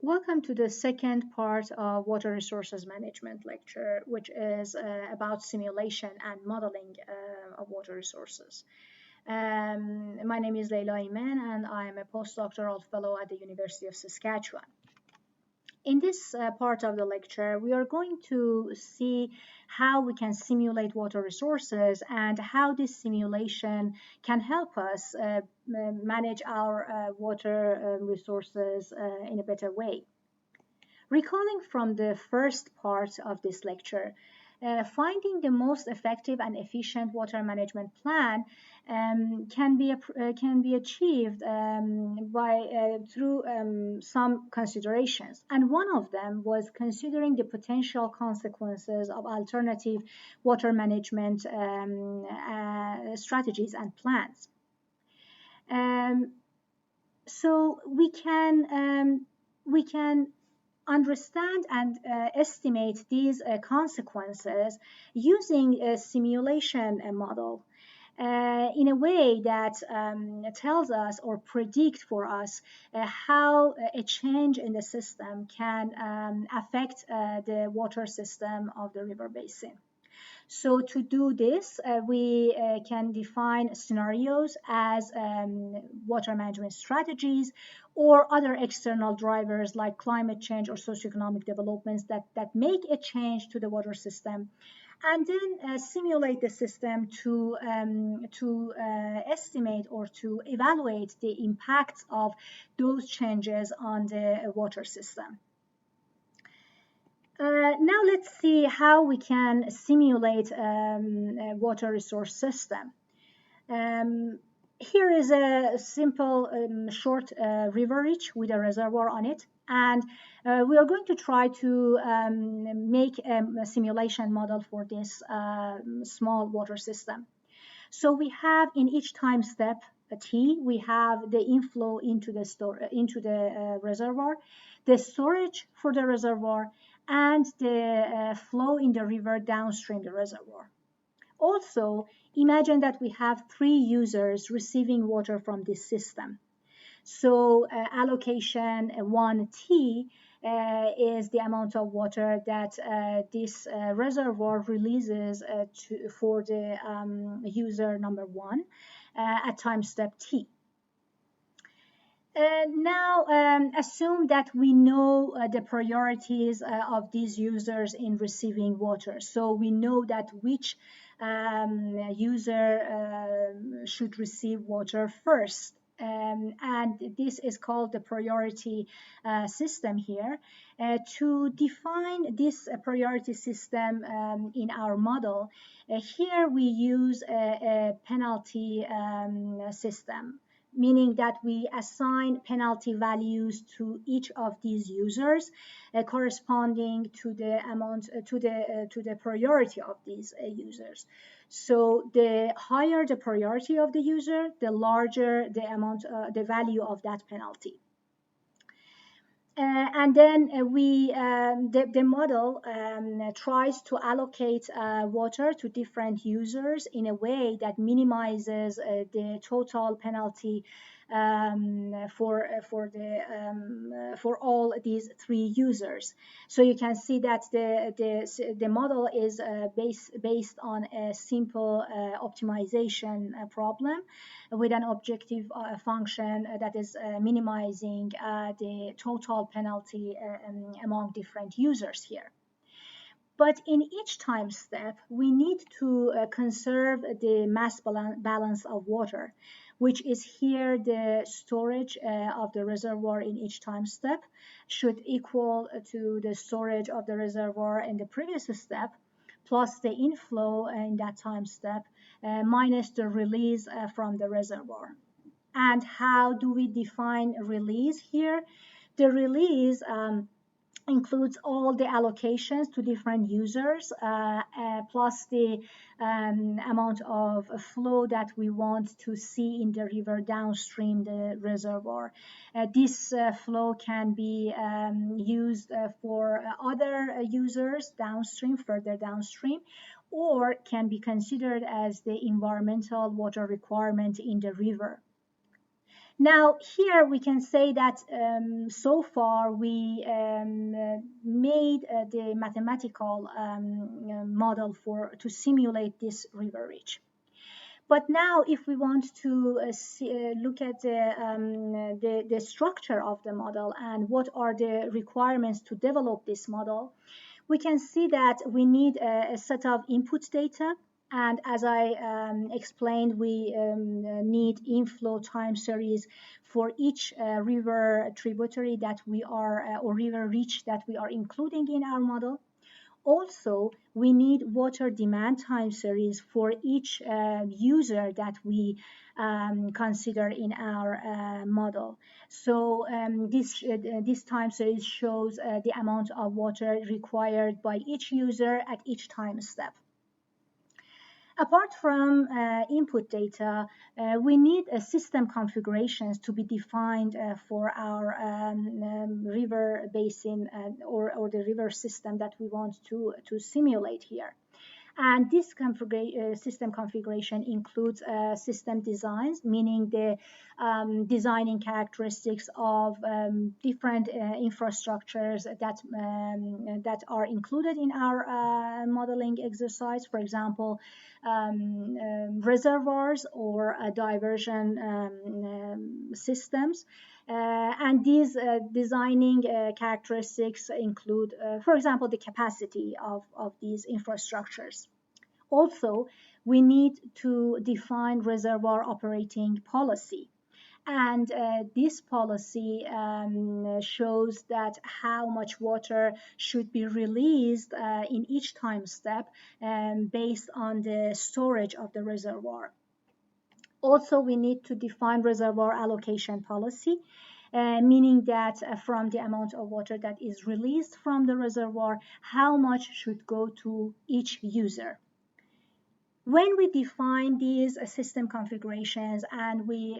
Welcome to the second part of Water Resources Management lecture, which is about simulation and modeling of water resources. My name is Leila Eamen, and I am a postdoctoral fellow at the University of Saskatchewan. In this part of the lecture, we are going to see how we can simulate water resources and how this simulation can help us manage our water resources in a better way. Recalling from the first part of this lecture, finding the most effective and efficient water management plan can be achieved through some considerations, and one of them was considering the potential consequences of alternative water management strategies and plans. So we can understand and estimate these consequences using a simulation model in a way that tells us or predict for us how a change in the system can affect the water system of the river basin. So to do this, we can define scenarios as water management strategies or other external drivers like climate change or socioeconomic developments that make a change to the water system, and then simulate the system to estimate or to evaluate the impacts of those changes on the water system. Now let's see how we can simulate a water resource system. Here is a simple short river reach with a reservoir on it, and we are going to try to make a simulation model for this small water system. So we have in each time step T, we have the inflow into the reservoir, the storage for the reservoir, and the flow in the river downstream the reservoir. Also, imagine that we have 3 users receiving water from this system. So allocation 1T is the amount of water that this reservoir releases for the user number 1 at time step T. Now, assume that we know the priorities of these users in receiving water. So we know that which user should receive water first. And this is called the priority system here. To define this priority system in our model, here we use a penalty system, meaning that we assign penalty values to each of these users corresponding to the amount to the priority of these users. So the higher the priority of the user, the larger the amount the value of that penalty. And then the model tries to allocate water to different users in a way that minimizes the total penalty for all these 3 users. So you can see that the model is based on a simple optimization problem with an objective function that is minimizing the total penalty among different users here. But in each time step, we need to conserve the mass balance of water, which is here the storage of the reservoir in each time step should equal to the storage of the reservoir in the previous step, plus the inflow in that time step, minus the release from the reservoir. And how do we define release here? The release includes all the allocations to different users, plus the amount of flow that we want to see in the river downstream the reservoir. This flow can be used for other users downstream, further downstream, or can be considered as the environmental water requirement in the river. Now, here we can say that so far we made the mathematical model to simulate this river ridge. But now, if we want to look at the structure of the model and what are the requirements to develop this model, we can see that we need a set of input data. And as I explained, we need inflow time series for each river tributary that we are, or river reach that we are including in our model. Also, we need water demand time series for each user that we consider in our model. So this time series shows the amount of water required by each user at each time step. Apart from input data, we need system configurations to be defined for our river basin or the river system that we want to simulate here. And this system configuration includes system designs, meaning the designing characteristics of different infrastructures that are included in our modeling exercise. For example, reservoirs or diversion systems. And these designing characteristics include, for example, the capacity of these infrastructures. Also, we need to define reservoir operating policy. And this policy shows that how much water should be released in each time step based on the storage of the reservoir. Also, we need to define reservoir allocation policy, meaning that from the amount of water that is released from the reservoir, how much should go to each user. When we define these system configurations and we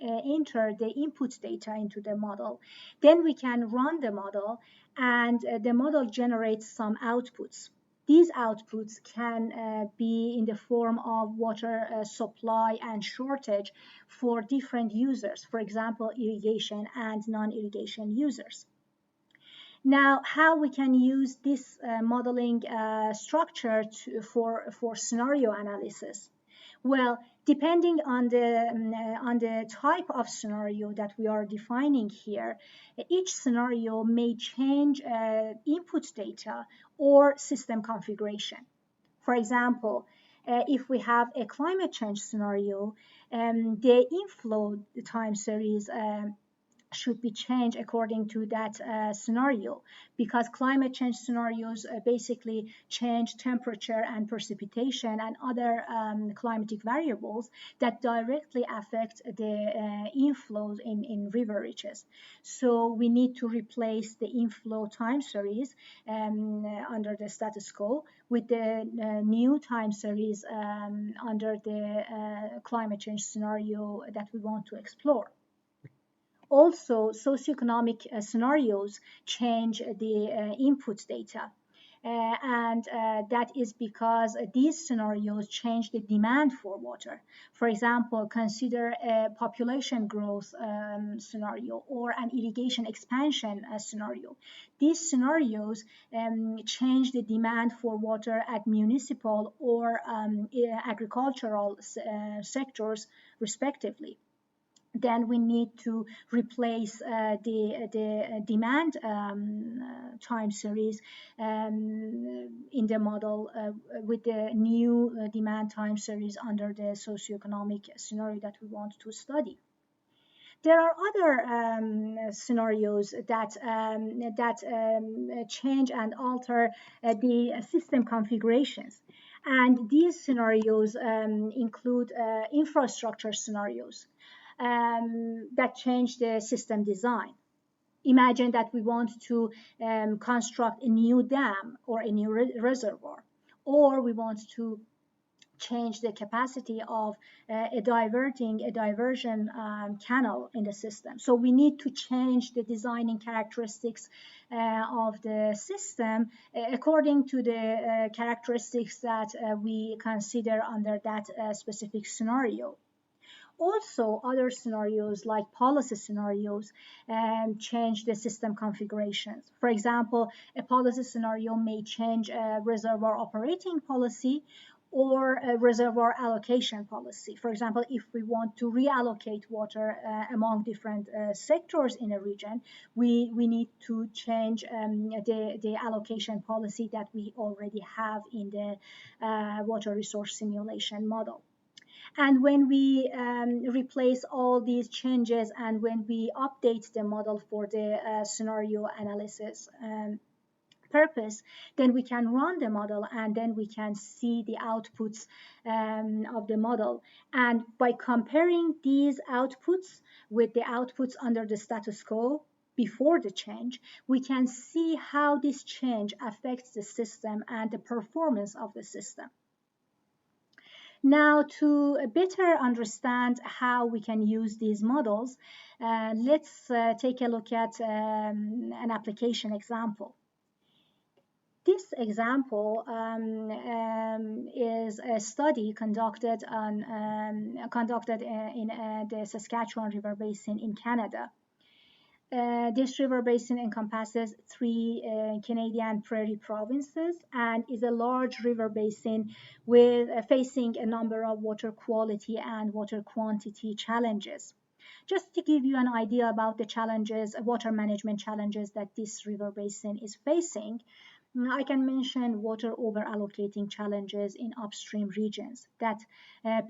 enter the input data into the model, then we can run the model, and the model generates some outputs. These outputs can be in the form of water supply and shortage for different users, for example, irrigation and non-irrigation users. Now, how we can use this modeling structure for scenario analysis? Well, depending on the type of scenario that we are defining here, each scenario may change input data or system configuration. For example, if we have a climate change scenario, the inflow time series should be changed according to that scenario, because climate change scenarios basically change temperature and precipitation and other climatic variables that directly affect the inflows in river reaches. So we need to replace the inflow time series under the status quo with the new time series under the climate change scenario that we want to explore. Also, socioeconomic scenarios change the input data. And that is because these scenarios change the demand for water. For example, consider a population growth scenario or an irrigation expansion scenario. These scenarios change the demand for water at municipal or agricultural sectors, respectively. Then we need to replace the demand time series in the model with the new demand time series under the socioeconomic scenario that we want to study. There are other scenarios that change and alter the system configurations. And these scenarios include infrastructure scenarios that change the system design. Imagine that we want to construct a new dam or a new reservoir, or we want to change the capacity of a diversion canal in the system. So we need to change the designing characteristics of the system according to the characteristics that we consider under that specific scenario. Also, other scenarios like policy scenarios change the system configurations. For example, a policy scenario may change a reservoir operating policy or a reservoir allocation policy. For example, if we want to reallocate water among different sectors in a region, we need to change the allocation policy that we already have in the water resource simulation model. And when we replace all these changes and when we update the model for the scenario analysis purpose, then we can run the model and then we can see the outputs of the model. And by comparing these outputs with the outputs under the status quo before the change, we can see how this change affects the system and the performance of the system. Now, to better understand how we can use these models, let's take a look at an application example. This example is a study conducted in the Saskatchewan River Basin in Canada. This river basin encompasses three Canadian prairie provinces and is a large river basin with facing a number of water quality and water quantity challenges. Just to give you an idea about the challenges, water management challenges that this river basin is facing, I can mention water over-allocating challenges in upstream regions that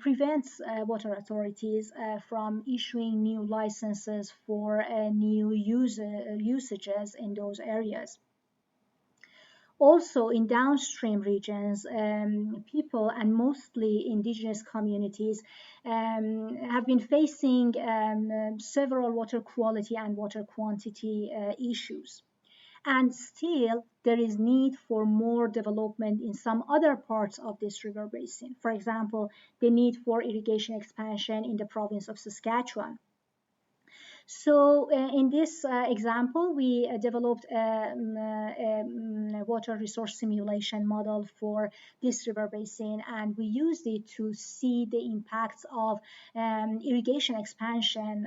prevents water authorities from issuing new licenses for new usages in those areas. Also, in downstream regions, people and mostly indigenous communities have been facing several water quality and water quantity issues. And still, there is need for more development in some other parts of this river basin. For example, the need for irrigation expansion in the province of Saskatchewan. So in this example, we developed a water resource simulation model for this river basin, and we used it to see the impacts of irrigation expansion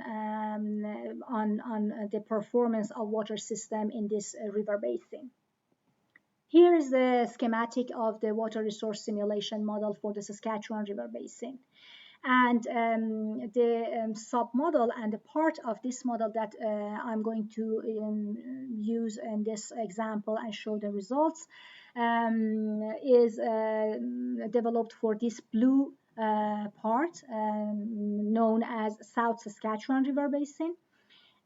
on the performance of water system in this river basin. Here is the schematic of the water resource simulation model for the Saskatchewan River Basin. And the submodel and the part of this model that I'm going to use in this example and show the results is developed for this blue part known as South Saskatchewan River Basin.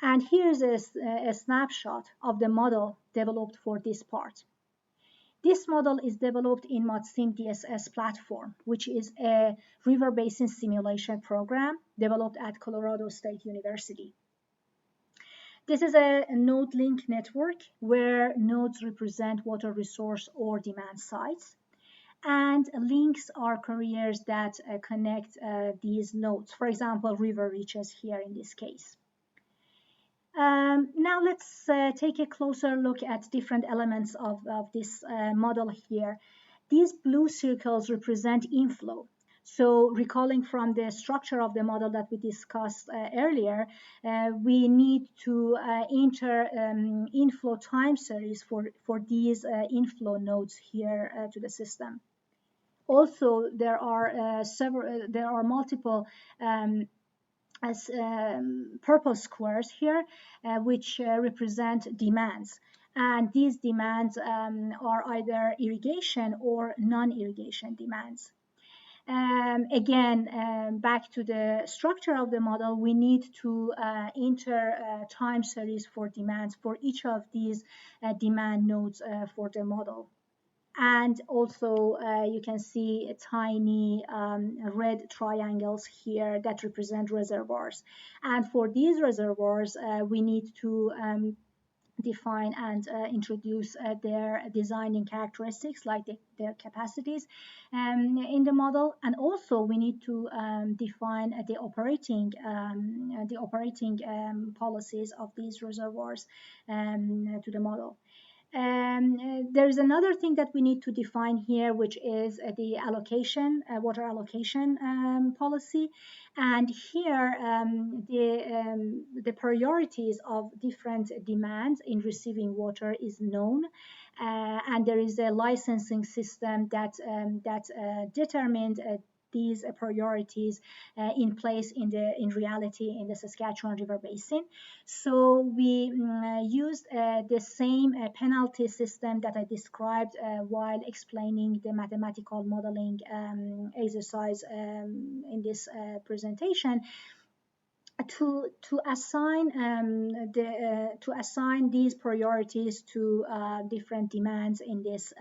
And here's a snapshot of the model developed for this part. This model is developed in ModSim DSS platform, which is a river basin simulation program developed at Colorado State University. This is a node link network where nodes represent water resource or demand sites, and links are carriers that connect these nodes. For example, river reaches here in this case. Now let's take a closer look at different elements of this model here. These blue circles represent inflow. So recalling from the structure of the model that we discussed earlier, we need to enter inflow time series for these inflow nodes here to the system. Also, there are multiple as purple squares here, which represent demands. And these demands are either irrigation or non-irrigation demands. Again, back to the structure of the model, we need to enter time series for demands for each of these demand nodes for the model. And also you can see tiny red triangles here that represent reservoirs. And for these reservoirs, we need to define and introduce their designing characteristics like their capacities in the model. And also we need to define the operating policies of these reservoirs to the model. There's another thing that we need to define here, which is the allocation, water allocation policy. And here, the priorities of different demands in receiving water is known. And there is a licensing system that determined these priorities in place in reality in the Saskatchewan River Basin. So we used the same penalty system that I described while explaining the mathematical modeling exercise in this presentation to assign to assign these priorities to different demands in this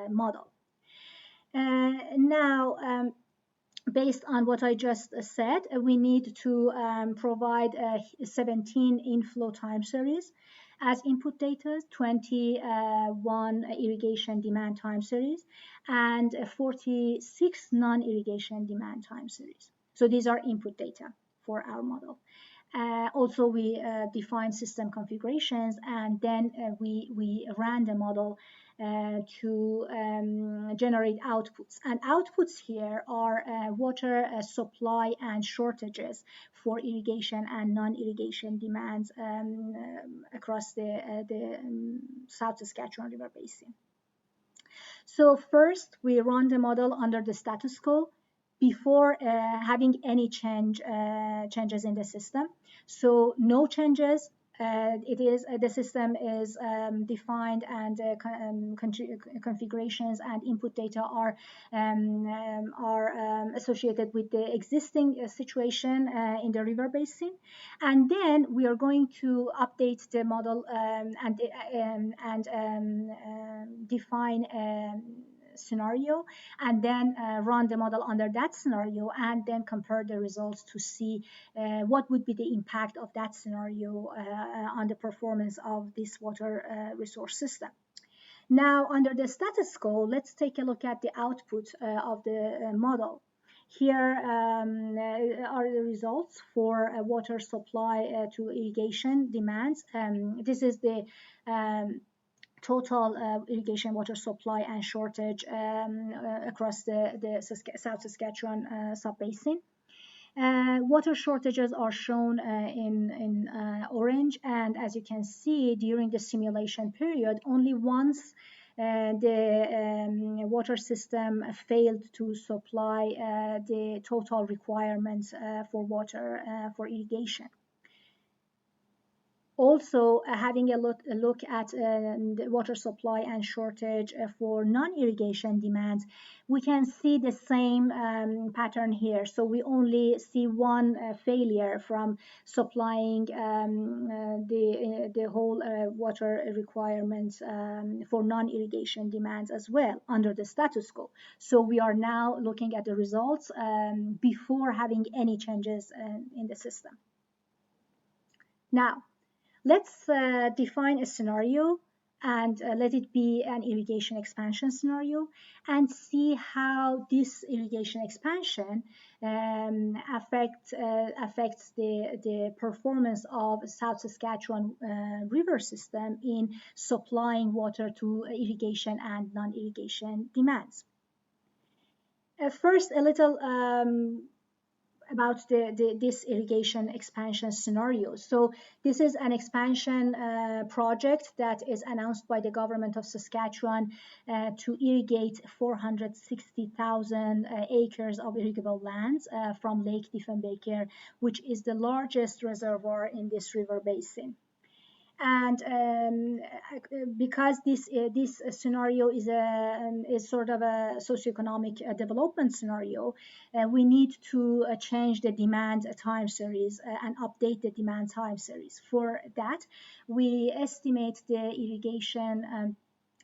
model. Now, based on what I just said, we need to provide 17 inflow time series as input data, 21 irrigation demand time series, and 46 non-irrigation demand time series. So these are input data for our model. Also, we define system configurations, and then we ran the model to generate outputs. And outputs here are water supply and shortages for irrigation and non-irrigation demands across the South Saskatchewan River Basin. So first, we run the model under the status quo before having any changes in the system. So no changes. The system is defined, and configurations and input data are associated with the existing situation in the river basin. And then we are going to update the model and define scenario, and then run the model under that scenario, and then compare the results to see what would be the impact of that scenario on the performance of this water resource system. Now, under the status quo, let's take a look at the output of the model. Here are the results for water supply to irrigation demands. This is the total irrigation water supply and shortage across the South Saskatchewan sub-basin. Water shortages are shown in orange, and as you can see, during the simulation period, only once the water system failed to supply the total requirements for water for irrigation. Also, having a look at the water supply and shortage for non-irrigation demands, we can see the same pattern here. So we only see one failure from supplying the whole water requirements for non-irrigation demands as well under the status quo. So we are now looking at the results before having any changes in the system. Now, let's define a scenario and let it be an irrigation expansion scenario, and see how this irrigation expansion affects the performance of South Saskatchewan river system in supplying water to irrigation and non-irrigation demands. First, a little about this irrigation expansion scenario. So this is an expansion project that is announced by the government of Saskatchewan to irrigate 460,000 acres of irrigable lands from Lake Diefenbaker, which is the largest reservoir in this river basin. And because this scenario is sort of a socio-economic development scenario, we need to change the demand time series and update the demand time series. For that, we estimate the irrigation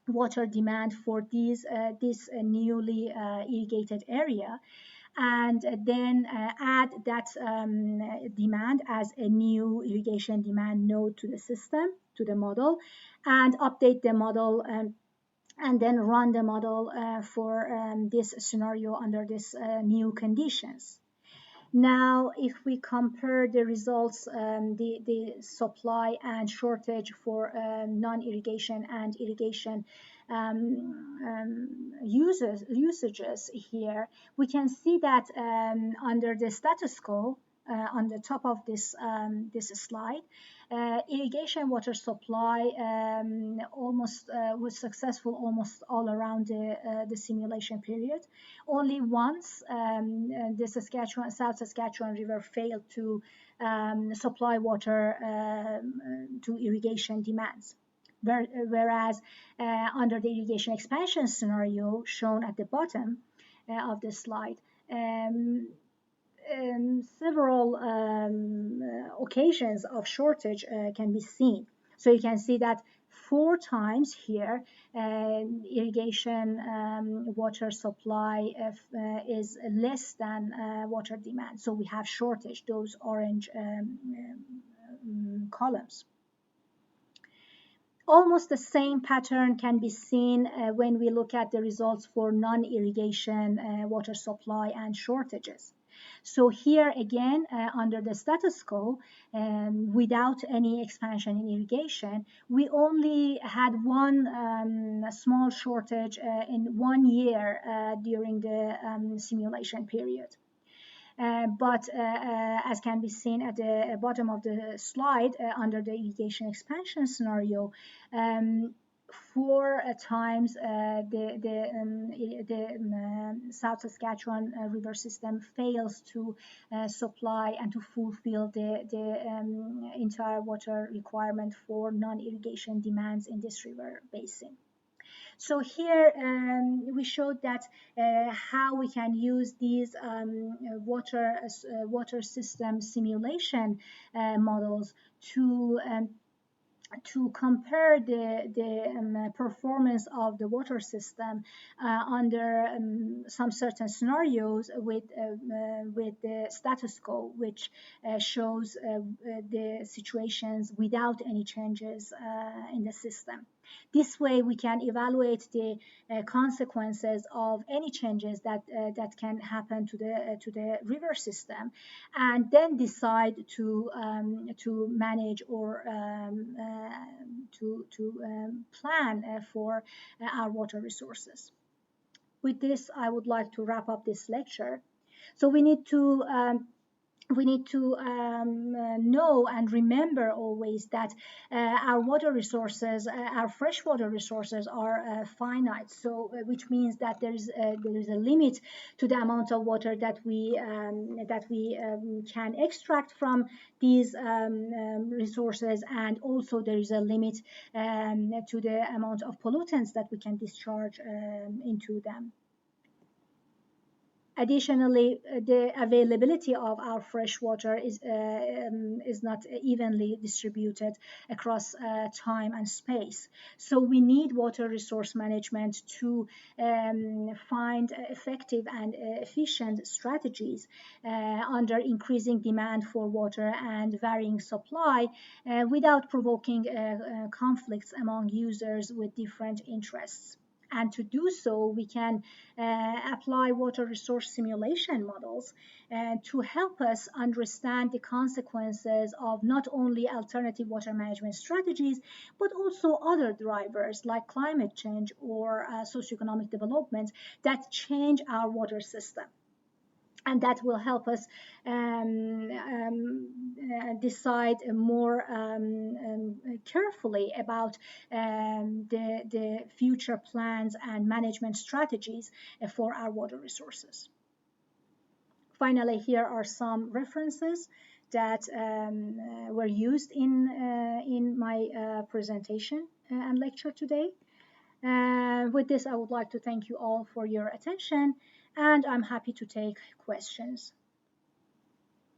water demand for this newly irrigated area, and then add that demand as a new irrigation demand node to the system, to the model, and update the model and then run the model for this scenario under this new conditions. Now, if we compare the results, the supply and shortage for non-irrigation and irrigation usages here, we can see that under the status quo, on the top of this slide, irrigation water supply almost was successful almost all around the simulation period. Only once the South Saskatchewan River failed to supply water to irrigation demands. Whereas under the irrigation expansion scenario shown at the bottom of the slide, several occasions of shortage can be seen. So you can see that 4 times here irrigation water supply is less than water demand. So we have shortage, those orange columns. Almost the same pattern can be seen when we look at the results for non-irrigation water supply and shortages. So here again, under the status quo, without any expansion in irrigation, we only had one small shortage in 1 year during the simulation period. But as can be seen at the bottom of the slide, under the irrigation expansion scenario, 4 times the South Saskatchewan river system fails to supply and to fulfill the entire water requirement for non-irrigation demands in this river basin. So here we showed that how we can use these water system simulation models to compare the performance of the water system under some certain scenarios with the status quo, which shows the situations without any changes in the system. This way, we can evaluate the consequences of any changes that can happen to the river system, and then decide to manage or plan for our water resources. With this, I would like to wrap up this lecture. So we need to know and remember always that our water resources, our freshwater resources, are finite. So, which means that there is a limit to the amount of water that we can extract from these resources, and also there is a limit to the amount of pollutants that we can discharge into them. Additionally, the availability of our fresh water is not evenly distributed across time and space. So we need water resource management to find effective and efficient strategies under increasing demand for water and varying supply without provoking conflicts among users with different interests. And to do so, we can apply water resource simulation models to help us understand the consequences of not only alternative water management strategies, but also other drivers like climate change or socioeconomic development that change our water system. And that will help us decide more carefully about the future plans and management strategies for our water resources. Finally, here are some references that were used in my presentation and lecture today. With this, I would like to thank you all for your attention, and I'm happy to take questions.